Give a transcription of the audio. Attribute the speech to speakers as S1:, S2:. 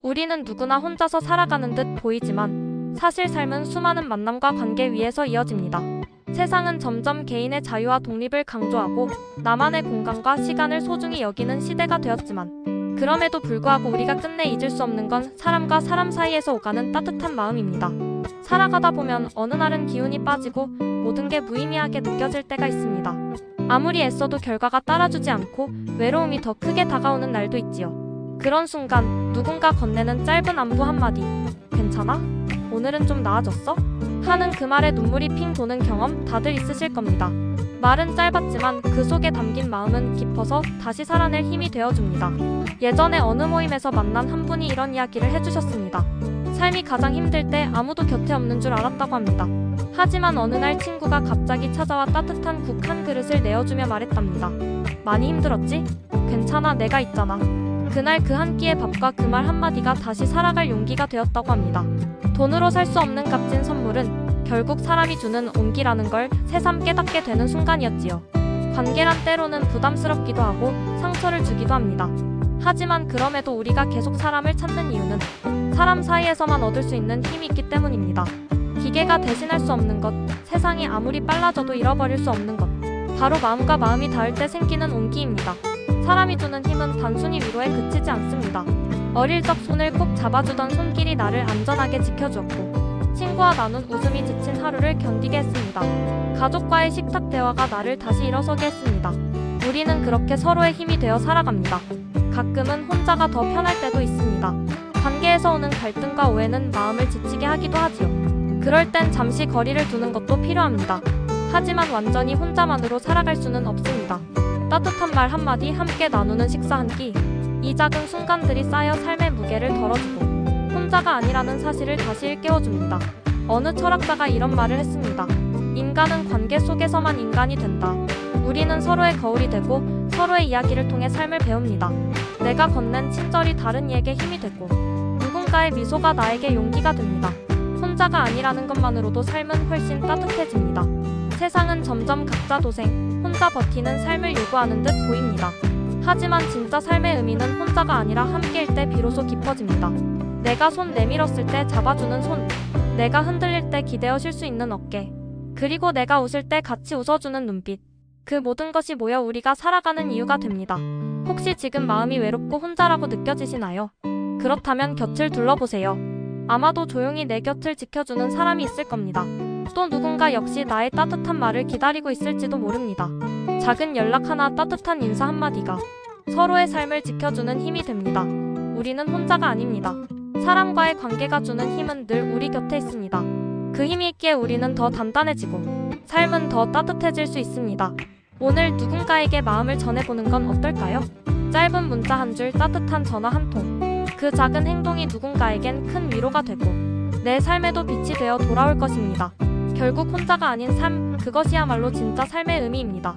S1: 우리는 누구나 혼자서 살아가는 듯 보이지만 사실 삶은 수많은 만남과 관계 위에서 이어집니다. 세상은 점점 개인의 자유와 독립을 강조하고 나만의 공간과 시간을 소중히 여기는 시대가 되었지만 그럼에도 불구하고 우리가 끝내 잊을 수 없는 건 사람과 사람 사이에서 오가는 따뜻한 마음입니다. 살아가다 보면 어느 날은 기운이 빠지고 모든 게 무의미하게 느껴질 때가 있습니다. 아무리 애써도 결과가 따라주지 않고 외로움이 더 크게 다가오는 날도 있지요. 그런 순간 누군가 건네는 짧은 안부 한마디, 괜찮아? 오늘은 좀 나아졌어? 하는 그 말에 눈물이 핑 도는 경험 다들 있으실 겁니다. 말은 짧았지만 그 속에 담긴 마음은 깊어서 다시 살아낼 힘이 되어줍니다. 예전에 어느 모임에서 만난 한 분이 이런 이야기를 해주셨습니다. 삶이 가장 힘들 때 아무도 곁에 없는 줄 알았다고 합니다. 하지만 어느 날 친구가 갑자기 찾아와 따뜻한 국 한 그릇을 내어주며 말했답니다. 많이 힘들었지? 괜찮아, 내가 있잖아. 그날 그 한 끼의 밥과 그 말 한마디가 다시 살아갈 용기가 되었다고 합니다. 돈으로 살 수 없는 값진 선물은 결국 사람이 주는 온기라는 걸 새삼 깨닫게 되는 순간이었지요. 관계란 때로는 부담스럽기도 하고 상처를 주기도 합니다. 하지만 그럼에도 우리가 계속 사람을 찾는 이유는 사람 사이에서만 얻을 수 있는 힘이 있기 때문입니다. 기계가 대신할 수 없는 것, 세상이 아무리 빨라져도 잃어버릴 수 없는 것, 바로 마음과 마음이 닿을 때 생기는 온기입니다. 사람이 주는 힘은 단순히 위로에 그치지 않습니다. 어릴 적 손을 꼭 잡아주던 손길이 나를 안전하게 지켜주었고 친구와 나눈 웃음이 지친 하루를 견디게 했습니다. 가족과의 식탁 대화가 나를 다시 일어서게 했습니다. 우리는 그렇게 서로의 힘이 되어 살아갑니다. 가끔은 혼자가 더 편할 때도 있습니다. 관계에서 오는 갈등과 오해는 마음을 지치게 하기도 하지요. 그럴 땐 잠시 거리를 두는 것도 필요합니다. 하지만 완전히 혼자만으로 살아갈 수는 없습니다. 따뜻한 말 한마디, 함께 나누는 식사 한 끼, 이 작은 순간들이 쌓여 삶의 무게를 덜어주고 혼자가 아니라는 사실을 다시 일깨워줍니다. 어느 철학자가 이런 말을 했습니다. 인간은 관계 속에서만 인간이 된다. 우리는 서로의 거울이 되고 서로의 이야기를 통해 삶을 배웁니다. 내가 건넨 친절이 다른 이에게 힘이 되고 누군가의 미소가 나에게 용기가 됩니다. 혼자가 아니라는 것만으로도 삶은 훨씬 따뜻해집니다. 세상은 점점 각자 도생, 혼자 버티는 삶을 요구하는 듯 보입니다. 하지만 진짜 삶의 의미는 혼자가 아니라 함께일 때 비로소 깊어집니다. 내가 손 내밀었을 때 잡아주는 손, 내가 흔들릴 때 기대어 쉴 수 있는 어깨, 그리고 내가 웃을 때 같이 웃어주는 눈빛, 그 모든 것이 모여 우리가 살아가는 이유가 됩니다. 혹시 지금 마음이 외롭고 혼자라고 느껴지시나요? 그렇다면 곁을 둘러보세요. 아마도 조용히 내 곁을 지켜주는 사람이 있을 겁니다. 또 누군가 역시 나의 따뜻한 말을 기다리고 있을지도 모릅니다. 작은 연락 하나, 따뜻한 인사 한마디가 서로의 삶을 지켜주는 힘이 됩니다. 우리는 혼자가 아닙니다. 사람과의 관계가 주는 힘은 늘 우리 곁에 있습니다. 그 힘이 있기에 우리는 더 단단해지고 삶은 더 따뜻해질 수 있습니다. 오늘 누군가에게 마음을 전해보는 건 어떨까요? 짧은 문자 한 줄, 따뜻한 전화 한 통. 그 작은 행동이 누군가에겐 큰 위로가 되고 내 삶에도 빛이 되어 돌아올 것입니다. 결국 혼자가 아닌 삶, 그것이야말로 진짜 삶의 의미입니다.